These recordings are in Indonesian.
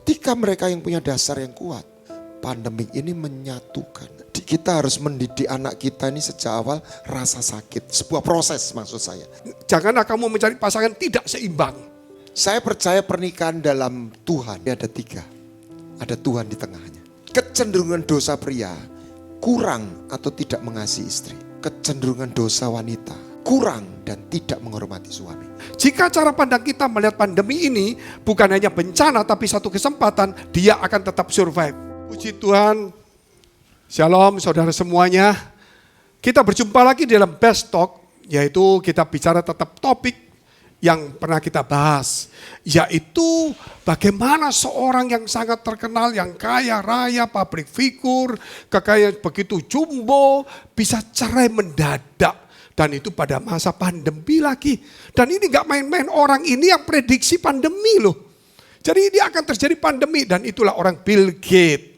Ketika mereka yang punya dasar yang kuat, pandemi ini menyatukan. Kita harus mendidik anak kita ini sejak awal rasa sakit. Sebuah proses maksud saya. Janganlah kamu mencari pasangan tidak seimbang. Saya percaya pernikahan dalam Tuhan ada 3. Ada Tuhan di tengahnya. Kecenderungan dosa pria kurang atau tidak mengasihi istri. Kecenderungan dosa wanita kurang dan tidak menghormati suami. Jika cara pandang kita melihat pandemi ini bukan hanya bencana tapi satu kesempatan, dia akan tetap survive. Puji Tuhan. Shalom saudara semuanya. Kita berjumpa lagi dalam Best Talk, yaitu kita bicara tetap topik yang pernah kita bahas, yaitu bagaimana seorang yang sangat terkenal, yang kaya raya, public figure, kekayaan begitu jumbo, bisa cerai mendadak. Dan itu pada masa pandemi lagi. Dan ini gak main-main, orang ini yang prediksi pandemi loh. Jadi ini akan terjadi pandemi, dan itulah orang Bill Gates.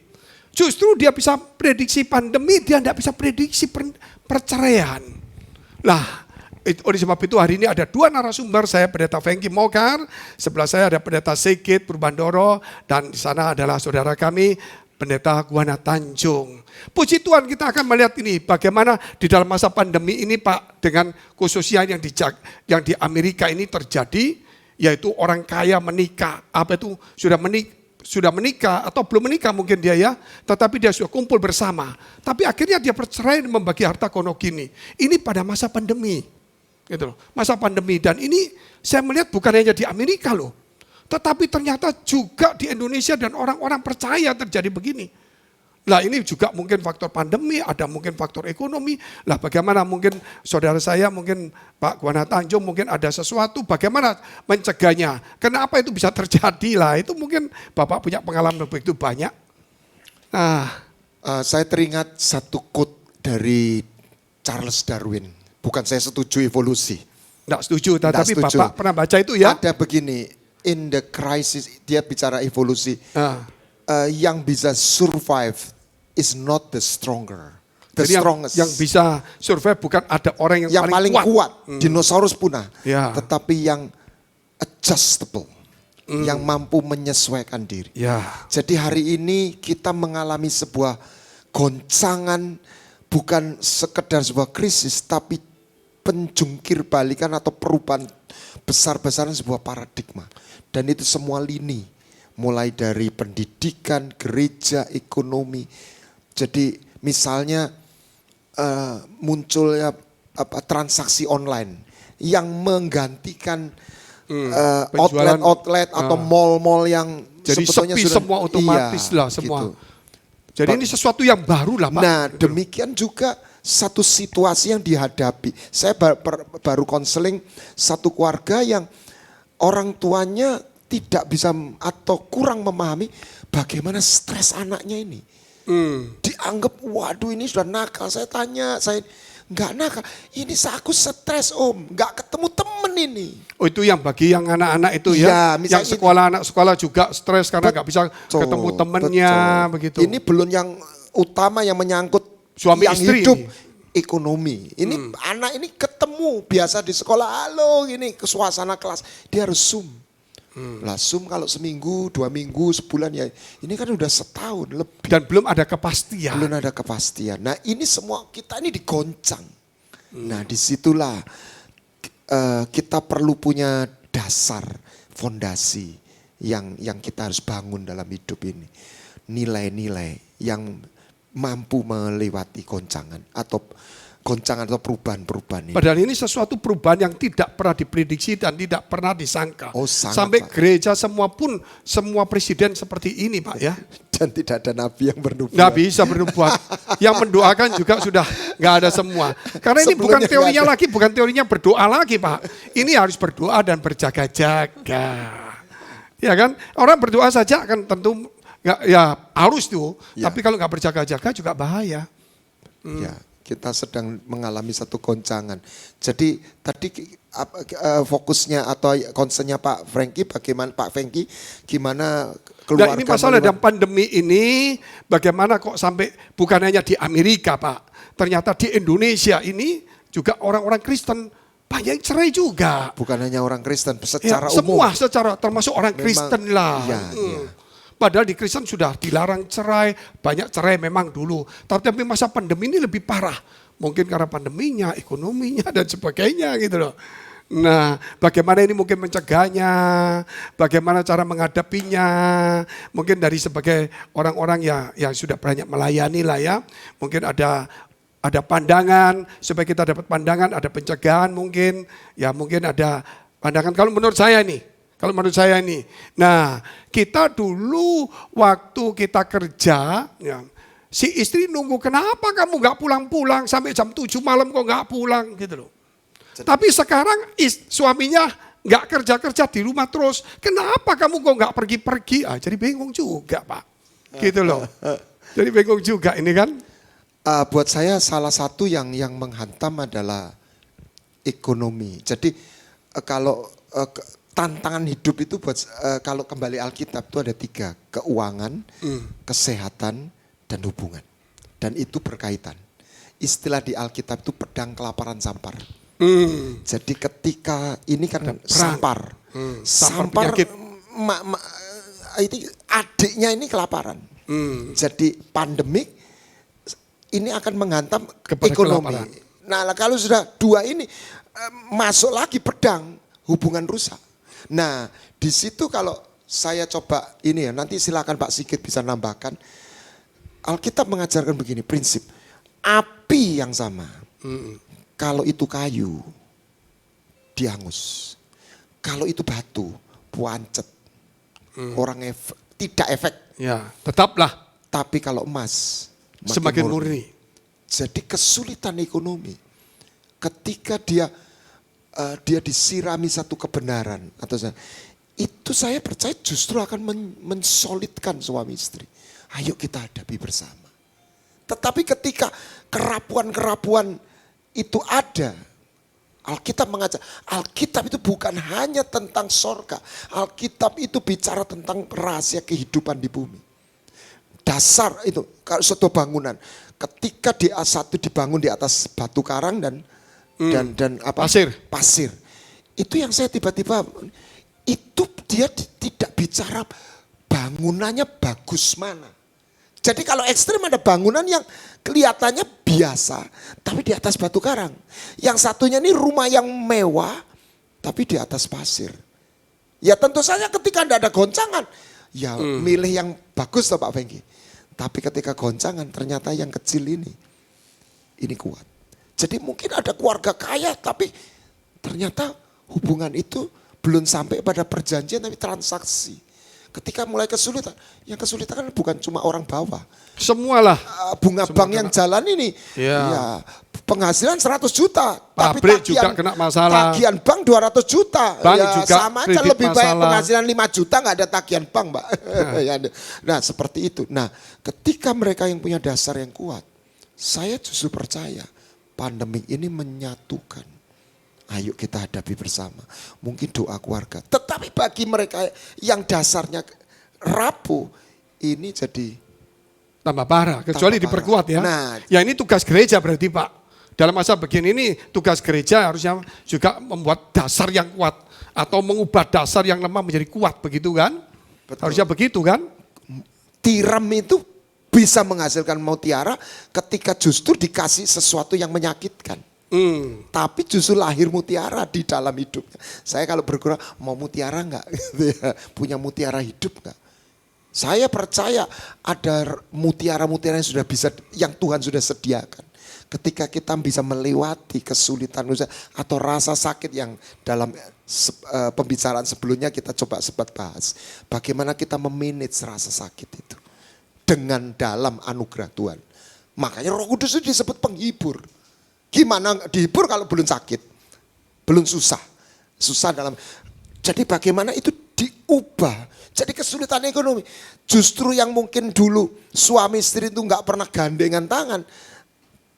Justru dia bisa prediksi pandemi, dia tidak bisa prediksi perceraian. Lah, oleh sebab itu hari ini ada 2 narasumber, saya Pendeta Fengki Mogar, sebelah saya ada Pendeta Sigit Purbandoro, dan di sana adalah saudara kami, Pendeta Guana Tanjung. Puji Tuhan kita akan melihat ini, bagaimana di dalam masa pandemi ini Pak, dengan khususnya yang di Amerika ini terjadi, yaitu orang kaya menikah, sudah menikah atau belum menikah mungkin dia ya, tetapi dia sudah kumpul bersama. Tapi akhirnya dia bercerai dan membagi harta kono gini. Ini pada masa pandemi. Gitu loh. Masa pandemi, dan ini saya melihat bukan hanya di Amerika loh. Tetapi ternyata juga di Indonesia dan orang-orang percaya terjadi begini. Lah ini juga mungkin faktor pandemi, ada mungkin faktor ekonomi. Lah bagaimana mungkin saudara saya, mungkin Pak Guana Tanjung mungkin ada sesuatu, bagaimana mencegahnya. Kenapa itu bisa terjadi lah, itu mungkin Bapak punya pengalaman begitu banyak. Nah, saya teringat satu quote dari Charles Darwin. Bukan saya setuju evolusi. Enggak setuju, tapi Bapak pernah baca itu ya? Ada begini, in the crisis, dia bicara evolusi. Yang bisa survive is not the stronger, the jadi strongest. Yang bisa survive bukan ada orang yang paling kuat. Dinosaurus punah, ya. Tetapi yang adjustable, yang mampu menyesuaikan diri. Ya. Jadi hari ini kita mengalami sebuah goncangan, bukan sekedar sebuah krisis, tapi penjungkir balikan atau perubahan besar-besaran sebuah paradigma. Dan itu semua lini, mulai dari pendidikan, gereja, ekonomi. Jadi misalnya munculnya transaksi online yang menggantikan outlet atau mall-mall yang jadi sebetulnya sepi sudah, semua otomatis lah semua. Gitu. Jadi ini sesuatu yang baru lah Pak. Nah demikian juga satu situasi yang dihadapi. Saya baru konseling satu keluarga yang orang tuanya tidak bisa atau kurang memahami bagaimana stres anaknya ini. Dianggap waduh ini sudah nakal. Saya tanya, saya enggak nakal. Ini aku stres om, enggak ketemu temen ini. Oh itu yang bagi yang anak-anak itu ya, yang sekolah anak sekolah juga stres karena enggak bisa ketemu temennya begitu. Ini belum yang utama yang menyangkut suami yang istri. Hidup ekonomi. Ini anak ini ketemu biasa di sekolah, halo ini ke suasana kelas, dia harus Zoom. Lah Zoom kalau seminggu, 2 minggu, sebulan ya ini kan udah setahun lebih. Dan belum ada kepastian. Belum ada kepastian. Nah ini semua kita ini digoncang. Nah disitulah kita perlu punya dasar, fondasi yang kita harus bangun dalam hidup ini. Nilai-nilai yang mampu melewati goncangan atau perubahan-perubahan ini. Padahal ini sesuatu perubahan yang tidak pernah diprediksi dan tidak pernah disangka. Oh, sangat, sampai Pak. Gereja semua presiden seperti ini Pak ya. Dan tidak ada nabi yang bernubuat. Nggak bisa bernubuat. Yang mendoakan juga sudah nggak ada semua. Karena ini bukan teorinya lagi, bukan teorinya berdoa lagi Pak. Ini harus berdoa dan berjaga-jaga. Ya kan? Orang berdoa saja kan tentu nggak, ya harus tuh. Ya. Tapi kalau nggak berjaga-jaga juga bahaya. Ya. Kita sedang mengalami satu goncangan. Jadi tadi fokusnya atau concernnya Pak Fengki, bagaimana Pak Fengki, gimana keluarga. Nah ini masalah dalam pandemi ini, bagaimana kok sampai bukan hanya di Amerika Pak, ternyata di Indonesia ini juga orang-orang Kristen banyak cerai juga. Bukan hanya orang Kristen, secara umum. Semua secara termasuk orang Kristen lah. Ya. Padahal di Kristen sudah dilarang cerai, banyak cerai memang dulu. Tapi masa pandemi ini lebih parah. Mungkin karena pandeminya, ekonominya, dan sebagainya gitu loh. Nah, bagaimana ini mungkin mencegahnya, bagaimana cara menghadapinya, mungkin dari sebagai orang-orang ya yang sudah banyak melayani lah ya, mungkin ada pandangan, supaya kita dapat pandangan, ada pencegahan mungkin, ya mungkin ada pandangan kalau menurut saya ini. Nah, kita dulu waktu kita kerja, ya, si istri nunggu, kenapa kamu gak pulang-pulang sampai jam 7 malam kok gak pulang gitu loh. Tapi sekarang suaminya nggak kerja di rumah terus. Kenapa kamu kok nggak pergi-pergi? Jadi bingung juga Pak. Gitu loh. Jadi bingung juga ini kan. Buat saya salah satu yang menghantam adalah ekonomi. Jadi kalau tantangan hidup itu kalau kembali Alkitab itu ada 3. Keuangan, kesehatan, dan hubungan. Dan itu berkaitan. Istilah di Alkitab itu pedang kelaparan sampar. Jadi ketika ini kan sampar penyakit. Itu adiknya ini kelaparan. Jadi pandemik ini akan menghantam kepada ekonomi. Kelaparan. Nah kalau sudah 2 ini masuk lagi pedang, hubungan rusak. Nah di situ kalau saya coba ini ya, nanti silakan Pak Sigit bisa nambahkan. Alkitab mengajarkan begini prinsip, api yang sama. Kalau itu kayu, dihangus. Kalau itu batu, puancet. Orang tidak efek. Ya, tetaplah. Tapi kalau emas, semakin murni. Jadi kesulitan ekonomi. Ketika dia disirami satu kebenaran. Itu saya percaya justru akan mensolidkan suami istri. Ayo kita hadapi bersama. Tetapi ketika kerapuan-kerapuan itu ada, Alkitab mengajar, Alkitab itu bukan hanya tentang sorga, Alkitab itu bicara tentang rahasia kehidupan di bumi. Dasar itu, kalau suatu bangunan, ketika satu dibangun di atas batu karang dan pasir, itu yang saya tiba-tiba, itu dia tidak bicara bangunannya bagus mana. Jadi kalau ekstrim ada bangunan yang kelihatannya biasa, tapi di atas batu karang. Yang satunya ini rumah yang mewah, tapi di atas pasir. Ya tentu saja ketika tidak ada goncangan, ya milih yang bagus toh Pak Fengki. Tapi ketika goncangan ternyata yang kecil ini kuat. Jadi mungkin ada keluarga kaya, tapi ternyata hubungan itu belum sampai pada perjanjian tapi transaksi. Ketika mulai kesulitan, yang kesulitan kan bukan cuma orang bawah. Semualah. Bunga bank yang jalan ini, ya penghasilan 100 juta. Tapi juga kena masalah. Tagihan bank 200 juta. Bank ya juga sama aja lebih masalah. baik penghasilan 5 juta nggak ada tagihan bank Mbak. Nah seperti itu. Nah ketika mereka yang punya dasar yang kuat, saya justru percaya pandemi ini menyatukan. Ayo kita hadapi bersama. Mungkin doa keluarga. Tetapi bagi mereka yang dasarnya rapuh, ini jadi tambah parah. Kecuali diperkuat ya. Nah, ya ini tugas gereja berarti Pak. Dalam masa begini ini tugas gereja harusnya juga membuat dasar yang kuat. Atau mengubah dasar yang lemah menjadi kuat, begitu kan? Betul. Harusnya begitu kan? Tiram itu bisa menghasilkan mutiara ketika justru dikasih sesuatu yang menyakitkan. Tapi justru lahir mutiara di dalam hidupnya. Saya kalau bergurau mau mutiara enggak? Punya mutiara hidup enggak? Saya percaya ada mutiara-mutiara yang Tuhan sudah sediakan. Ketika kita bisa melewati kesulitan atau rasa sakit yang dalam pembicaraan sebelumnya kita coba sempat bahas. Bagaimana kita memanage rasa sakit itu. Dengan dalam anugerah Tuhan. Makanya Roh Kudus itu disebut penghibur. Gimana dihibur kalau belum sakit, belum susah dalam. Jadi bagaimana itu diubah. Jadi kesulitan ekonomi. Justru yang mungkin dulu suami istri itu nggak pernah gandengan tangan,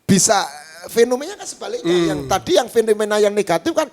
bisa fenomenanya kan sebaliknya. Yang tadi yang fenomena yang negatif kan,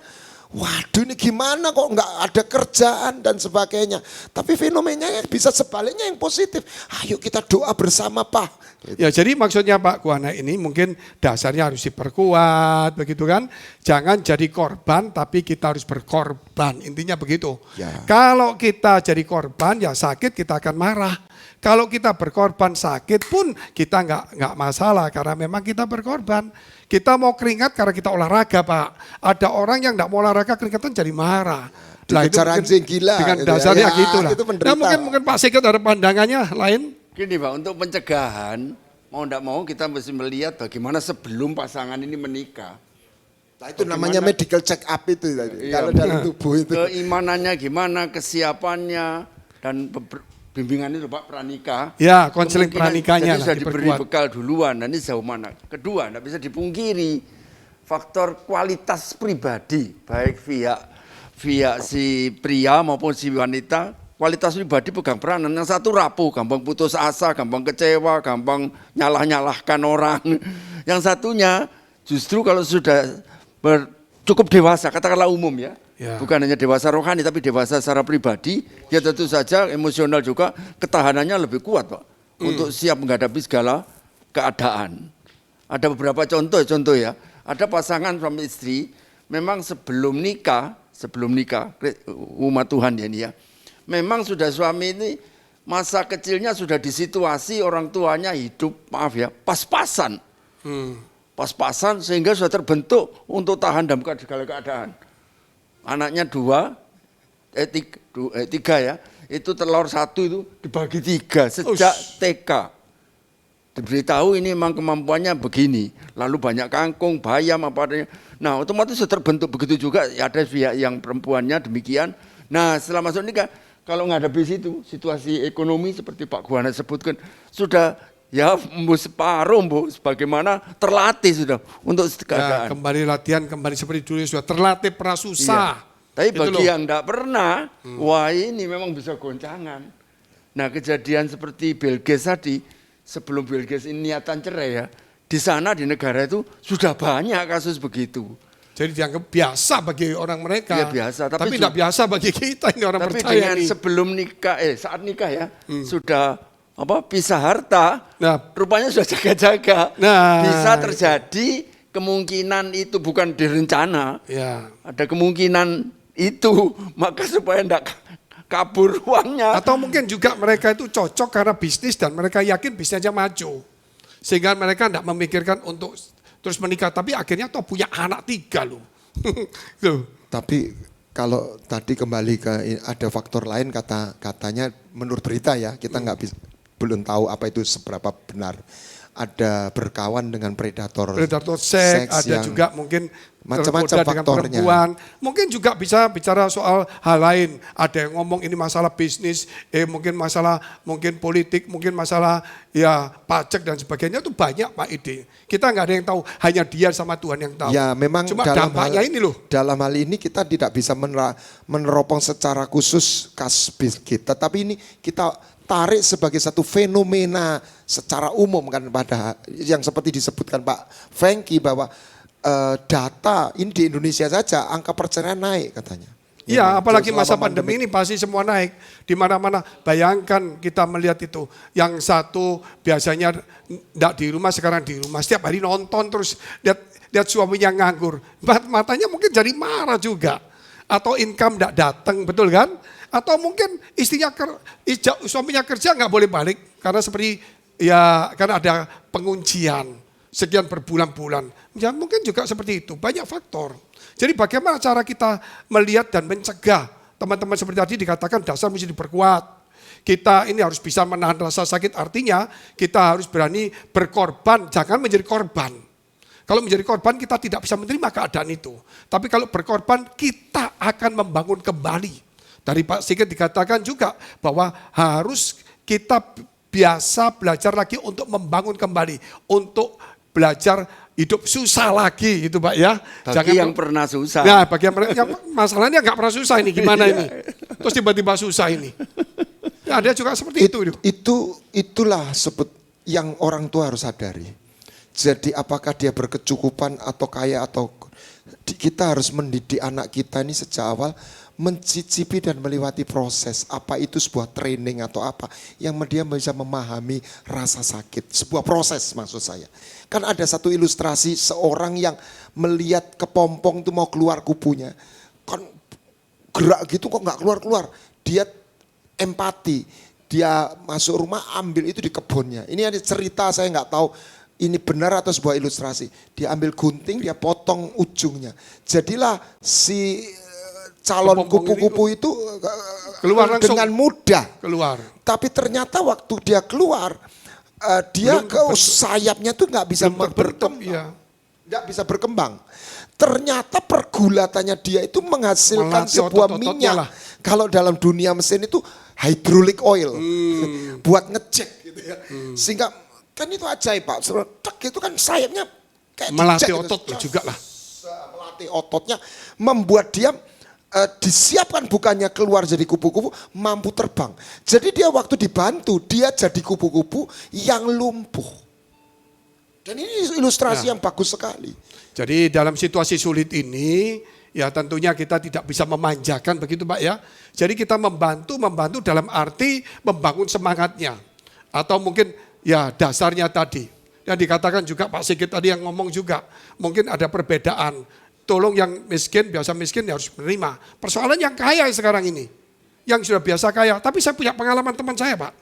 waduh ini gimana kok nggak ada kerjaan dan sebagainya. Tapi fenomenanya bisa sebaliknya yang positif. Ayo kita doa bersama Pak. Gitu. Ya jadi maksudnya Pak Kuana ini mungkin dasarnya harus diperkuat begitu kan. Jangan jadi korban tapi kita harus berkorban. Intinya begitu. Ya. Kalau kita jadi korban ya sakit kita akan marah. Kalau kita berkorban sakit pun kita nggak masalah karena memang kita berkorban. Kita mau keringat karena kita olahraga Pak. Ada orang yang nggak mau olahraga keringatan jadi marah. Dikejar anjing gila. Dengan gitu dasarnya ya. gitu lah. Itu menderita. Nah mungkin Pak Sigit ada pandangannya lain. Gini Pak, untuk pencegahan, mau tidak mau kita mesti melihat bagaimana sebelum pasangan ini menikah. Nah, itu namanya medical check up itu tadi. Iya, Kalau dalam tubuh itu. Keimanannya gimana, kesiapannya, dan bimbingan itu Pak pranikah. Ya, konseling Kemungkinan pranikahnya jadi lah sudah diberi diperkuat. bekal duluan, dan ini sejauh mana. Kedua, tidak bisa dipungkiri faktor kualitas pribadi, baik via si pria maupun si wanita. Kualitas pribadi pegang peranan. Yang satu rapuh, gampang putus asa, gampang kecewa, gampang nyalah-nyalahkan orang. Yang satunya justru kalau sudah cukup dewasa, katakanlah umum ya. Bukan hanya dewasa rohani tapi dewasa secara pribadi, ya tentu saja emosional juga ketahanannya lebih kuat Pak. Untuk siap menghadapi segala keadaan. Ada beberapa contoh ya. Ada pasangan suami istri memang sebelum nikah, umat Tuhan ya ini ya. Memang sudah suami ini masa kecilnya sudah di situasi orang tuanya hidup, maaf ya, pas-pasan. Pas-pasan sehingga sudah terbentuk untuk tahan dalam segala keadaan. Anaknya tiga ya, itu telur satu itu dibagi 3 sejak TK. Diberitahu ini memang kemampuannya begini, lalu banyak kangkung, bayam apa adanya. Nah otomatis sudah terbentuk begitu juga, ya ada pihak yang perempuannya demikian. Nah setelah masuk nikah, kalau menghadapi situasi ekonomi seperti Pak Kuana sebutkan, sudah ya separuh bagaimana terlatih sudah untuk keadaan. Ya, kembali latihan, kembali seperti dulu sudah terlatih, pernah susah. Iya. Tapi Itu bagi loh. yang enggak pernah, wah ini memang bisa goncangan. Nah kejadian seperti Bill Gates tadi, sebelum Bill Gates ini niatan cerai ya, di sana di negara itu sudah banyak kasus begitu. Jadi dianggap biasa bagi orang mereka. Iya biasa, tapi tidak biasa bagi kita ini orang tapi percaya dengan nih. sebelum nikah, saat nikah ya, sudah pisah harta, Nah, rupanya sudah jaga-jaga. Nah. Bisa terjadi kemungkinan itu bukan direncana, ya. ada kemungkinan itu, maka supaya tidak kabur uangnya. Atau mungkin juga mereka itu cocok karena bisnis dan mereka yakin bisnisnya maju. Sehingga mereka tidak memikirkan untuk terus menikah, tapi akhirnya toh punya anak 3 loh. Tapi kalau tadi kembali ke ada faktor lain katanya menurut berita ya, kita belum tahu apa itu seberapa benar. Ada berkawan dengan predator Seks, ada yang juga mungkin macam-macam tergoda dengan faktornya. perempuan. Mungkin juga bisa bicara soal hal lain. Ada yang ngomong ini masalah bisnis, mungkin masalah mungkin politik, mungkin masalah ya pajak dan sebagainya, itu banyak Pak Ide. Kita nggak ada yang tahu, hanya dia sama Tuhan yang tahu. Ya memang cuma dampaknya ini loh. Dalam hal ini kita tidak bisa meneropong secara khusus kasus kita, tapi ini kita tarik sebagai satu fenomena secara umum kan, pada yang seperti disebutkan Pak Franky bahwa data ini di Indonesia saja angka perceraian naik katanya. Iya, apalagi selama masa pandemi ini pasti semua naik. Di mana-mana, bayangkan kita melihat itu. Yang satu biasanya enggak di rumah, sekarang di rumah. Setiap hari nonton terus lihat suaminya nganggur. Matanya mungkin jadi marah juga. Atau income enggak datang, betul kan? Atau mungkin suaminya kerja nggak boleh balik. Karena seperti, ya karena ada penguncian. Sekian berbulan-bulan. Ya mungkin juga seperti itu, banyak faktor. Jadi bagaimana cara kita melihat dan mencegah, teman-teman seperti tadi dikatakan dasar mesti diperkuat. Kita ini harus bisa menahan rasa sakit, artinya kita harus berani berkorban, jangan menjadi korban. Kalau menjadi korban kita tidak bisa menerima keadaan itu. Tapi kalau berkorban kita akan membangun kembali. Dari Pak Sigit dikatakan juga bahwa harus kita biasa belajar lagi untuk membangun kembali, untuk belajar hidup susah lagi itu Pak ya. Bagi yang pernah susah. Nah bagi yang masalahnya nggak pernah susah ini gimana ini. Terus tiba-tiba susah ini. Ada juga seperti itu. Itulah yang orang tua harus sadari. Jadi apakah dia berkecukupan atau kaya atau kita harus mendidik anak kita ini sejak awal mencicipi dan melewati proses. Apa itu sebuah training atau apa yang dia bisa memahami rasa sakit. Sebuah proses maksud saya. Kan ada satu ilustrasi seorang yang melihat kepompong itu mau keluar kubunya. Kan gerak gitu kok nggak keluar-keluar. Dia empati. Dia masuk rumah ambil itu di kebunnya. Ini ada cerita saya nggak tahu ini benar atau sebuah ilustrasi. Dia ambil gunting, dia potong ujungnya. Jadilah si calon kupu-kupu itu keluar langsung, dengan mudah. Keluar. Tapi ternyata waktu dia keluar, dia sayapnya tuh nggak bisa berkembang. Iya. Nggak bisa berkembang. Ternyata pergulatannya dia itu menghasilkan Melatih sebuah otot-ototnya minyak. lah. Kalau dalam dunia mesin itu hydraulic oil. Buat ngecek gitu ya. Sehingga kan itu ajaib Pak. Tek itu kan sayapnya kayak Melatih dicek otot gitu. juga lah. Melatih ototnya, membuat dia disiapkan bukannya keluar jadi kupu-kupu, mampu terbang. Jadi dia waktu dibantu, dia jadi kupu-kupu yang lumpuh. Dan ini ilustrasi yang bagus sekali. Jadi dalam situasi sulit ini, ya tentunya kita tidak bisa memanjakan begitu Pak ya. Jadi kita membantu dalam arti membangun semangatnya. Atau mungkin ya dasarnya tadi. Yang dikatakan juga Pak Sigit tadi yang ngomong juga. Mungkin ada perbedaan. Tolong yang miskin, biasa miskin ya harus menerima. Persoalan yang kaya sekarang ini. Yang sudah biasa kaya. Tapi saya punya pengalaman teman saya Pak.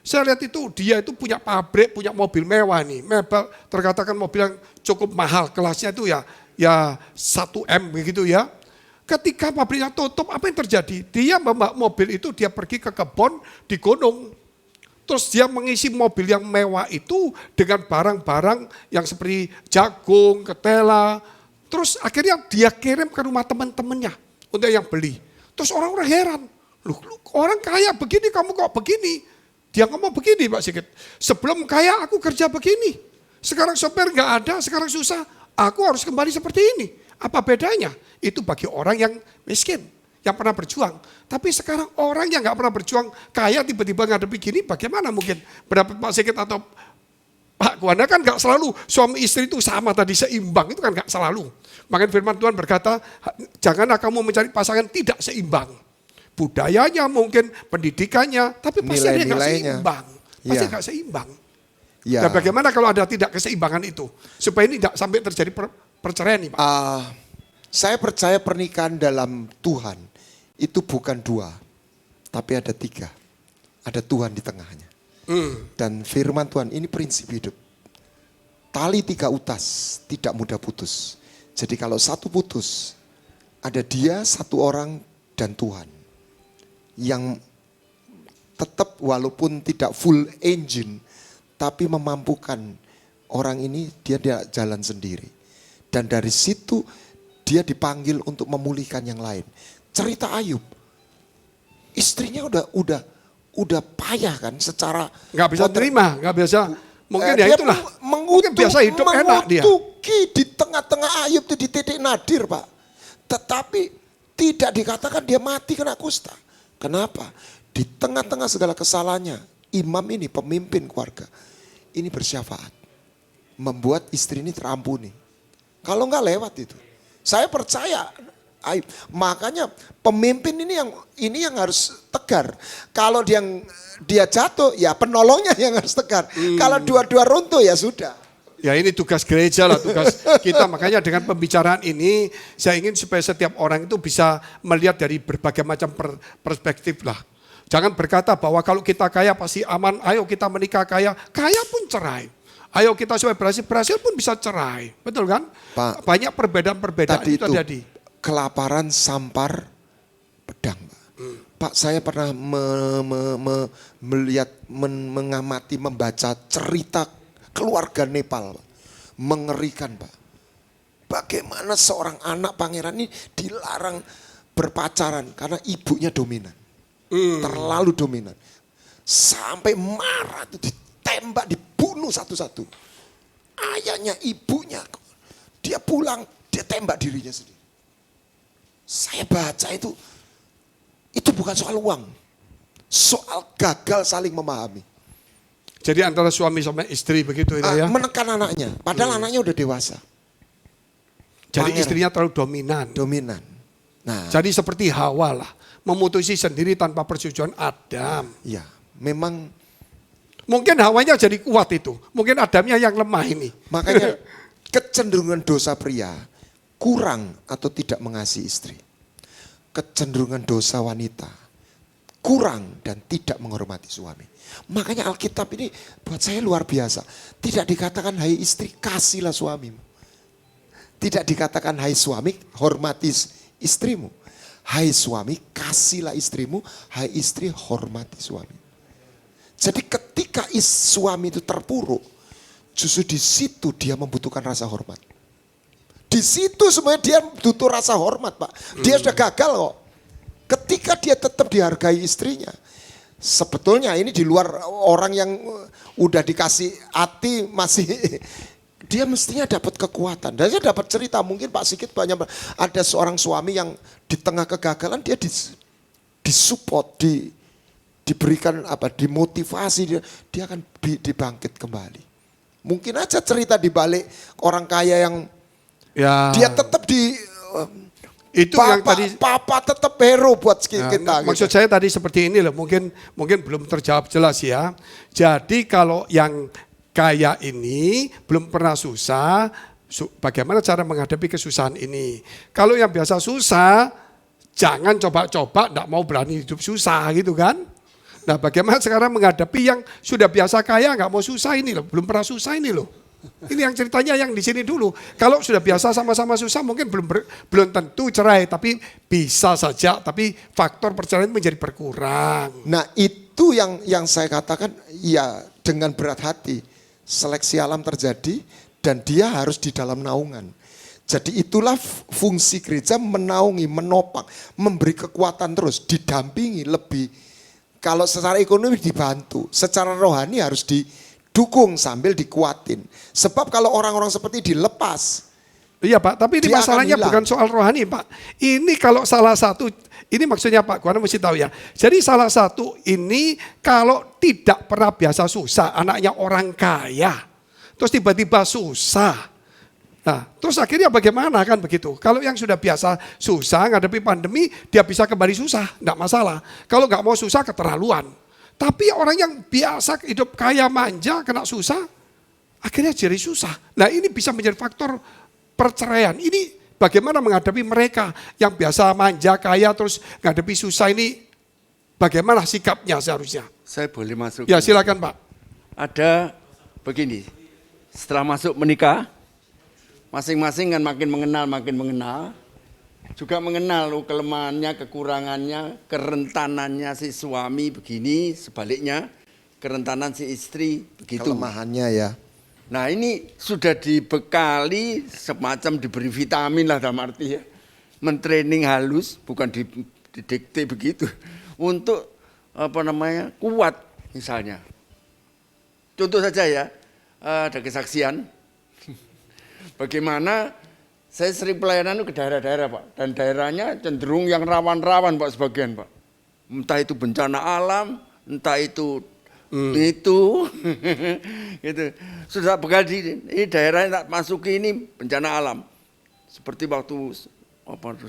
Saya lihat itu dia itu punya pabrik, punya mobil mewah nih. Mebel terkatakan mobil yang cukup mahal. Kelasnya itu ya 1M begitu ya. Ketika pabriknya tutup apa yang terjadi? Dia membawa mobil itu dia pergi ke kebun di gunung. Terus dia mengisi mobil yang mewah itu dengan barang-barang yang seperti jagung, ketela. Terus akhirnya dia kirim ke rumah teman-temannya untuk yang beli. Terus orang-orang heran. Loh, orang kaya begini kamu kok begini? Dia ngomong begini Pak Sigit. Sebelum kaya aku kerja begini. Sekarang sopir nggak ada, sekarang susah. Aku harus kembali seperti ini. Apa bedanya? Itu bagi orang yang miskin, yang pernah berjuang. Tapi sekarang orang yang nggak pernah berjuang, kaya tiba-tiba ngadepi gini, bagaimana mungkin? Berapa Pak Sigit atau Pak Kuanda kan nggak selalu suami istri itu sama tadi seimbang, itu kan nggak selalu. Makanya firman Tuhan berkata, janganlah kamu mencari pasangan tidak seimbang. Budayanya mungkin, pendidikannya, tapi pasti ada nggak seimbang. Pasti nggak seimbang. Ya. Dan bagaimana kalau ada tidak keseimbangan itu? Supaya ini tidak sampai terjadi perceraian nih Pak. Saya percaya pernikahan dalam Tuhan itu bukan 2, tapi ada 3. Ada Tuhan di tengahnya. Dan firman Tuhan ini prinsip hidup. Tali 3 utas tidak mudah putus. Jadi kalau satu putus, ada dia, satu orang, dan Tuhan. Yang tetap walaupun tidak full engine, tapi memampukan orang ini dia jalan sendiri. Dan dari situ dia dipanggil untuk memulihkan yang lain. Cerita Ayub, istrinya udah payah kan secara Nggak bisa terima, nggak biasa. Mungkin ya dia itulah. Mungkin biasa hidup enak dia. Mengutuki di tengah-tengah Ayub itu di titik nadir Pak. Tetapi tidak dikatakan dia mati kena kusta. Kenapa? Di tengah-tengah segala kesalahannya, imam ini pemimpin keluarga ini bersyafaat. Membuat istri ini terampuni. Kalau nggak lewat itu. Saya percaya Ayub. Makanya pemimpin ini yang harus tegar. Kalau dia jatuh ya penolongnya yang harus tegar. Kalau dua-dua runtuh ya sudah. Ya ini tugas gereja lah, tugas kita. Makanya dengan pembicaraan ini saya ingin supaya setiap orang itu bisa melihat dari berbagai macam perspektif lah. Jangan berkata bahwa kalau kita kaya pasti aman, ayo kita menikah kaya pun cerai. Ayo kita supaya berhasil pun bisa cerai. Betul kan? Pak, banyak perbedaan-perbedaan tadi itu terjadi. Kelaparan sampar pedang Pak. Pak saya pernah melihat, mengamati, membaca cerita keluarga Nepal, Pak. Mengerikan Pak. Bagaimana seorang anak pangeran ini dilarang berpacaran karena ibunya dominan. Terlalu dominan. Sampai marah itu ditembak, dibunuh satu-satu. Ayahnya, ibunya. Dia pulang, dia tembak dirinya sendiri. Saya baca itu bukan soal uang. Soal gagal saling memahami. Jadi antara suami sama istri begitu itu ya. Menekan anaknya, padahal anaknya udah dewasa. Jadi pangeran. istrinya terlalu dominan. Dominan. Nah, Jadi seperti Hawa lah, memutusi sendiri tanpa persetujuan Adam. ya memang Mungkin Hawanya jadi kuat itu, mungkin Adamnya yang lemah ini. makanya kecenderungan dosa pria kurang atau tidak mengasihi istri. Kecenderungan dosa wanita kurang dan tidak menghormati suami. Makanya Alkitab ini buat saya luar biasa. Tidak dikatakan hai istri kasihlah suamimu. Tidak dikatakan hai suami hormati istrimu. Hai suami kasihlah istrimu, hai istri hormati suami. Jadi ketika suami itu terpuruk, justru di situ dia membutuhkan rasa hormat. Di situ sebenarnya dia butuh rasa hormat, Pak. Dia sudah gagal kok. Ketika dia tetap dihargai istrinya. Sebetulnya ini di luar orang yang udah dikasih hati masih dia mestinya dapat kekuatan. Dan saya dapat cerita mungkin Pak Sigit banyak ada seorang suami yang di tengah kegagalan dia disupport, diberikan dimotivasi dia akan dibangkit kembali. Mungkin aja cerita di balik orang kaya yang dia tetap itu yang tadi papa tetap hero buat kita. Maksud saya tadi seperti ini loh, mungkin belum terjawab jelas ya. Jadi kalau yang kaya ini belum pernah susah, bagaimana cara menghadapi kesusahan ini? Kalau yang biasa susah, jangan coba-coba, enggak mau berani hidup susah gitu kan? Nah, bagaimana sekarang menghadapi yang sudah biasa kaya, enggak mau susah ini loh, belum pernah susah ini loh. Ini yang ceritanya yang di sini dulu. Kalau sudah biasa sama-sama susah mungkin belum tentu cerai, tapi bisa saja. Tapi faktor perceraian menjadi berkurang. Nah itu yang saya katakan ya dengan berat hati seleksi alam terjadi dan dia harus di dalam naungan. Jadi itulah fungsi gereja menaungi, menopang, memberi kekuatan terus, didampingi lebih. Kalau secara ekonomi dibantu, secara rohani harus didukung sambil dikuatin. Sebab kalau orang-orang seperti dilepas. Iya Pak, tapi ini masalahnya bukan soal rohani Pak. Ini kalau salah satu, ini maksudnya Pak, Anda mesti tahu ya. Jadi salah satu ini kalau tidak pernah biasa susah, anaknya orang kaya. Terus tiba-tiba susah. Nah, terus akhirnya bagaimana kan begitu? Kalau yang sudah biasa susah ngadepi pandemi, dia bisa kembali susah, enggak masalah. Kalau enggak mau susah keterlaluan. Tapi orang yang biasa hidup kaya manja kena susah, akhirnya jadi susah. Nah ini bisa menjadi faktor perceraian. Ini bagaimana menghadapi mereka yang biasa manja kaya terus ngadepi susah ini, bagaimana sikapnya seharusnya? Saya boleh masuk? Ya silakan Pak. Ada begini, setelah masuk menikah, masing-masing kan makin mengenal, juga mengenal kelemahannya, kekurangannya, kerentanannya si suami begini, sebaliknya kerentanan si istri begitu. Kelemahannya ya. Nah ini sudah dibekali semacam diberi vitamin lah dalam arti ya. Mentraining halus, bukan didikte begitu. Untuk kuat misalnya. Contoh saja ya, ada kesaksian. Bagaimana saya sering pelayanan ke daerah-daerah Pak. Dan daerahnya cenderung yang rawan-rawan Pak sebagian Pak. Entah itu bencana alam, entah itu gitu. Sudah bekal ini daerah yang tak masuki ini bencana alam. Seperti waktu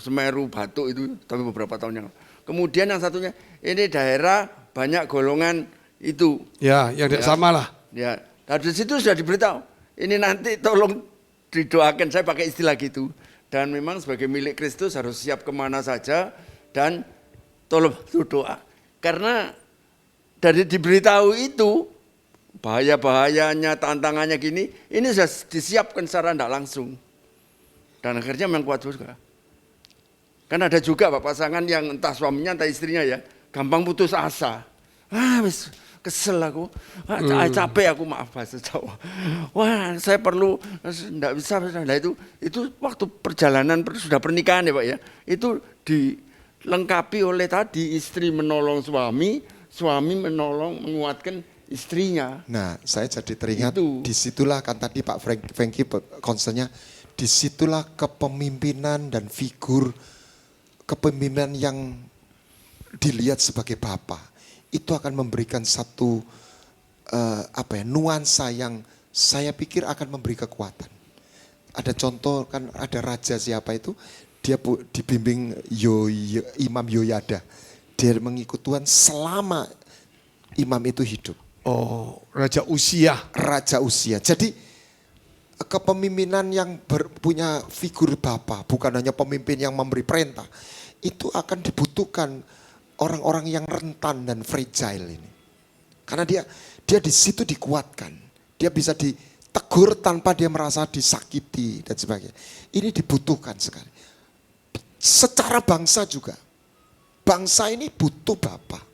Semeru, Batu itu, tapi beberapa tahun yang lalu. Kemudian yang satunya, ini daerah banyak golongan itu. Ya, yang tidak sama lah. Ya, dari situ sudah diberitahu. Ini nanti tolong didoakan, saya pakai istilah gitu. Dan memang sebagai milik Kristus harus siap kemana saja dan tolong doa. Karena dari diberitahu itu, bahaya-bahayanya, tantangannya gini, ini sudah disiapkan secara tidak langsung. Dan akhirnya memang kuat juga. Kan ada juga Pak pasangan yang entah suaminya entah istrinya ya, gampang putus asa. Wis kesel aku, capek aku, maaf bahasa Jawa. Wah, saya perlu, enggak bisa. Nah itu waktu perjalanan sudah pernikahan ya Pak ya, itu dilengkapi oleh tadi istri menolong suami, suami menolong menguatkan istrinya. Nah, saya jadi teringat disitulah kan tadi Pak Franky concernnya, disitulah kepemimpinan dan figur kepemimpinan yang dilihat sebagai bapak itu akan memberikan satu nuansa yang saya pikir akan memberi kekuatan. Ada contoh kan, ada raja siapa itu, dia dibimbing Imam Yoyada. Dia mengikut Tuhan selama imam itu hidup. Oh, Raja Usia. Raja Usia. Jadi kepemimpinan yang punya figur bapa, bukan hanya pemimpin yang memberi perintah. Itu akan dibutuhkan orang-orang yang rentan dan fragile ini. Karena dia di situ dikuatkan. Dia bisa ditegur tanpa dia merasa disakiti dan sebagainya. Ini dibutuhkan sekali. Secara bangsa juga. Bangsa ini butuh bapa.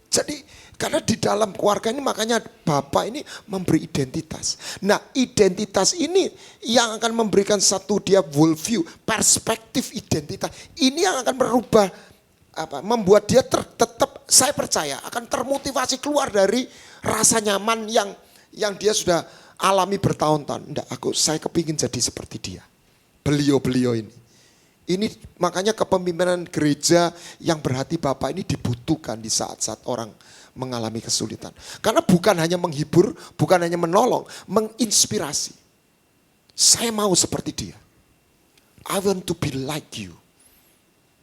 Jadi karena di dalam keluarga ini makanya bapak ini memberi identitas. Nah, identitas ini yang akan memberikan satu dia worldview, perspektif identitas. Ini yang akan merubah membuat dia tetap, saya percaya akan termotivasi keluar dari rasa nyaman yang dia sudah alami bertahun-tahun. Enggak, saya kepingin jadi seperti dia. Beliau ini. Ini makanya kepemimpinan gereja yang berhati Bapak ini dibutuhkan di saat-saat orang mengalami kesulitan. Karena bukan hanya menghibur, bukan hanya menolong, menginspirasi. Saya mau seperti dia. I want to be like you.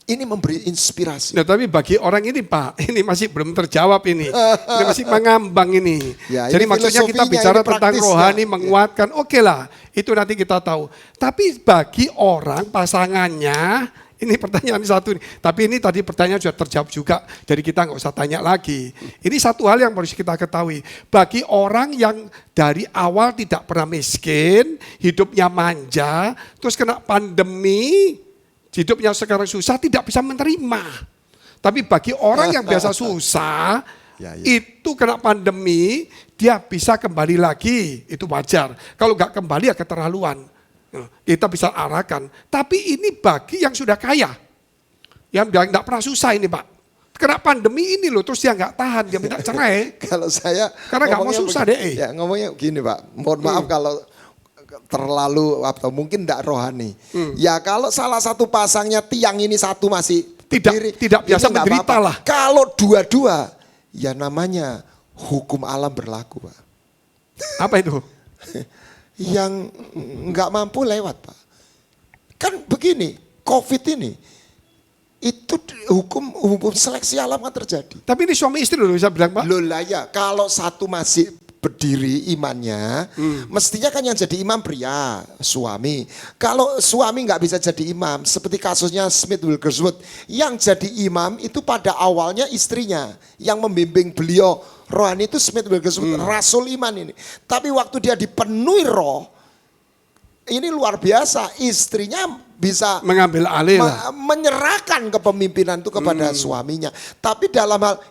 Ini memberi inspirasi. Nah, tapi bagi orang ini Pak, ini masih belum terjawab ini. Ini masih mengambang ini. Ya, jadi ini maksudnya kita bicara tentang rohani, menguatkan, oke lah, itu nanti kita tahu. Tapi bagi orang pasangannya, ini pertanyaan satu nih. Tapi ini tadi pertanyaan sudah terjawab juga, jadi kita nggak usah tanya lagi. Ini satu hal yang harus kita ketahui. Bagi orang yang dari awal tidak pernah miskin, hidupnya manja, terus kena pandemi, hidupnya sekarang susah, tidak bisa menerima. Tapi bagi orang yang biasa susah, itu kena pandemi, dia bisa kembali lagi, itu wajar. Kalau nggak kembali ya keterlaluan. Kita bisa arahkan. Tapi ini bagi yang sudah kaya, yang nggak pernah susah ini Pak. Kena pandemi ini loh, terus dia nggak tahan, dia minta cerai. Kalau saya, karena nggak mau susah deh. Ya, ngomongnya gini Pak, mohon maaf kalau terlalu atau mungkin tidak rohani. Ya kalau salah satu pasangnya tiang ini satu masih tidak biasa menderita lah. Kalau dua-dua, ya namanya hukum alam berlaku Pak. Apa itu? Yang nggak mampu lewat Pak. Kan begini, COVID ini itu hukum seleksi alam kan terjadi. Tapi ini suami istri loh bisa bilang Pak. Loh lah ya, kalau satu masih berdiri imannya, mestinya kan yang jadi imam pria, suami. Kalau suami nggak bisa jadi imam, seperti kasusnya Smith Wigglesworth, yang jadi imam itu pada awalnya istrinya, yang membimbing beliau rohani itu Smith Wigglesworth, rasul iman ini. Tapi waktu dia dipenuhi roh, ini luar biasa, istrinya bisa mengambil alih, menyerahkan kepemimpinan itu kepada suaminya. Tapi dalam hal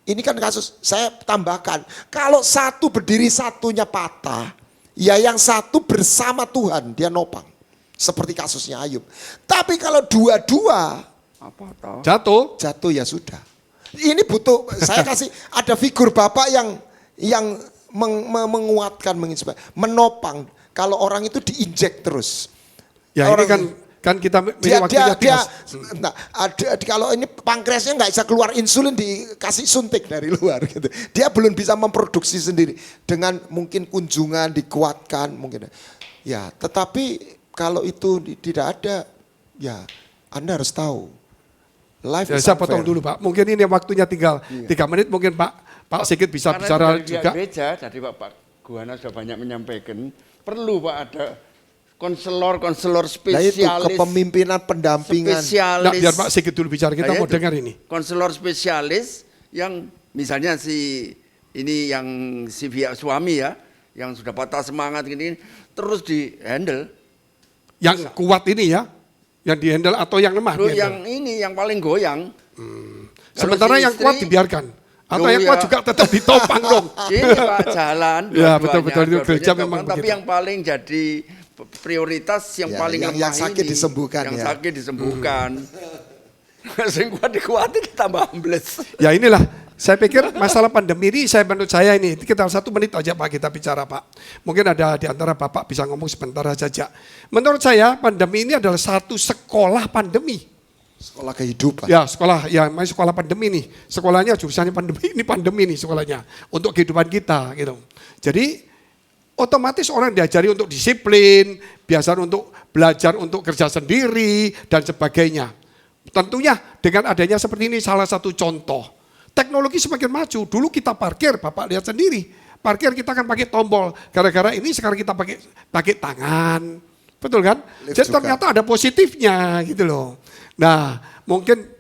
ini kan kasus, saya tambahkan, kalau satu berdiri satunya patah, ya yang satu bersama Tuhan, dia nopang. Seperti kasusnya Ayub. Tapi kalau dua-dua jatuh ya sudah. Ini butuh, saya kasih ada figur bapak yang menguatkan, menginspirasi, menopang. Kalau orang itu diinjek terus. Ya orang, ini kan kita kalau ini pankreasnya nggak bisa keluar insulin, dikasih suntik dari luar gitu. Dia belum bisa memproduksi sendiri, dengan mungkin kunjungan dikuatkan mungkin. Ya, tetapi kalau itu tidak ada, ya Anda harus tahu. Life saya potong dulu Pak. Mungkin ini waktunya tinggal 3 menit, mungkin Pak Sigit bisa bicara juga. Gereja, tadi Pak Guana sudah banyak menyampaikan, perlu Pak ada konselor spesialis. Nah itu kepemimpinan, pendampingan. Nah, biar Pak Sigit dulu bicara, kita mau dengar ini. Konselor spesialis yang misalnya si pihak suami ya, yang sudah patah semangat gini, terus di handle. Yang kuat ini ya, yang di handle atau yang lemah? Yang ini yang paling goyang. Sementara yang kuat dibiarkan. Atau yang kuat juga tetap ditopang dong. Ini Pak jalan. Ya betul-betul itu gereja memang begitu. Tapi yang paling jadi prioritas yang paling lemah yang sakit ini, disembuhkan yang sakit disembuhkan. Sing kuat dikuatin tambah ambles. Ya inilah, saya pikir masalah pandemi ini menurut saya ini kita 1 menit aja Pak kita bicara Pak. Mungkin ada di antara Bapak bisa ngomong sebentar saja. Menurut saya pandemi ini adalah satu sekolah pandemi. Sekolah kehidupan. Ya sekolah, ya masih sekolah pandemi nih. Sekolahnya jurusannya pandemi nih sekolahnya. Untuk kehidupan kita gitu. Jadi otomatis orang diajari untuk disiplin, biasa untuk belajar untuk kerja sendiri dan sebagainya. Tentunya dengan adanya seperti ini salah satu contoh. Teknologi semakin maju, dulu kita parkir, Bapak lihat sendiri. Parkir kita kan pakai tombol, gara-gara ini sekarang kita pakai tangan. Betul kan? Lift Jadi juga. ternyata ada positifnya gitu loh. Nah, mungkin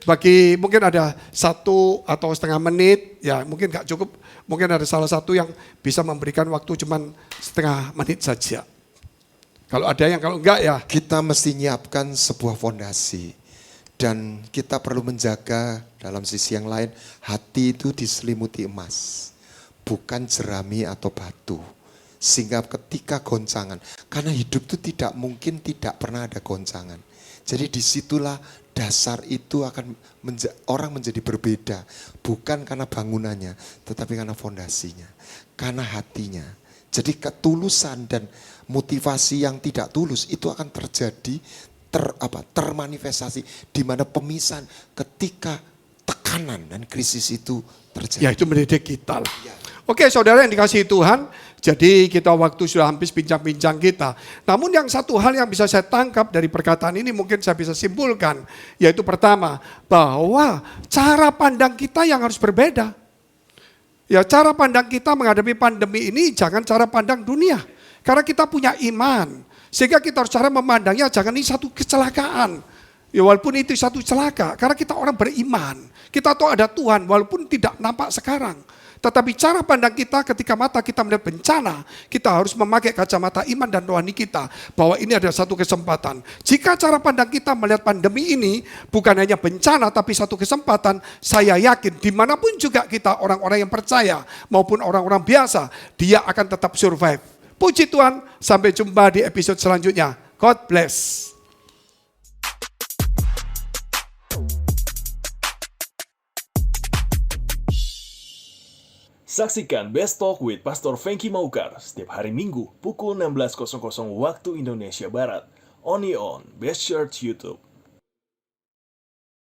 ada 1 atau setengah menit, ya mungkin gak cukup, mungkin ada salah satu yang bisa memberikan waktu cuman setengah menit saja. Kalau ada yang, kalau enggak ya. Kita mesti nyiapkan sebuah fondasi dan kita perlu menjaga dalam sisi yang lain hati itu diselimuti emas, bukan jerami atau batu. Sehingga ketika goncangan, karena hidup itu tidak mungkin tidak pernah ada goncangan. Jadi disitulah dasar itu akan orang menjadi berbeda. Bukan karena bangunannya, tetapi karena fondasinya, karena hatinya. Jadi ketulusan dan motivasi yang tidak tulus itu akan terjadi, termanifestasi di mana pemisahan ketika tekanan dan krisis itu terjadi. Ya itu mendidik kita lah. Oke saudara yang dikasihi Tuhan, jadi kita waktu sudah habis bincang-bincang kita. Namun yang satu hal yang bisa saya tangkap dari perkataan ini mungkin saya bisa simpulkan. Yaitu pertama, bahwa cara pandang kita yang harus berbeda. Ya cara pandang kita menghadapi pandemi ini jangan cara pandang dunia. Karena kita punya iman. Sehingga kita harus cara memandangnya jangan ini satu kecelakaan. Ya walaupun itu satu celaka, karena kita orang beriman. Kita tahu ada Tuhan walaupun tidak nampak sekarang. Tetapi cara pandang kita ketika mata kita melihat bencana, kita harus memakai kacamata iman dan rohani kita. Bahwa ini adalah satu kesempatan. Jika cara pandang kita melihat pandemi ini bukan hanya bencana tapi satu kesempatan, saya yakin dimanapun juga kita orang-orang yang percaya maupun orang-orang biasa, dia akan tetap survive. Puji Tuhan, sampai jumpa di episode selanjutnya. God bless. Saksikan Best Talk with Pastor Frankie Maukar setiap hari Minggu pukul 16.00 waktu Indonesia Barat. Only on Best Church YouTube.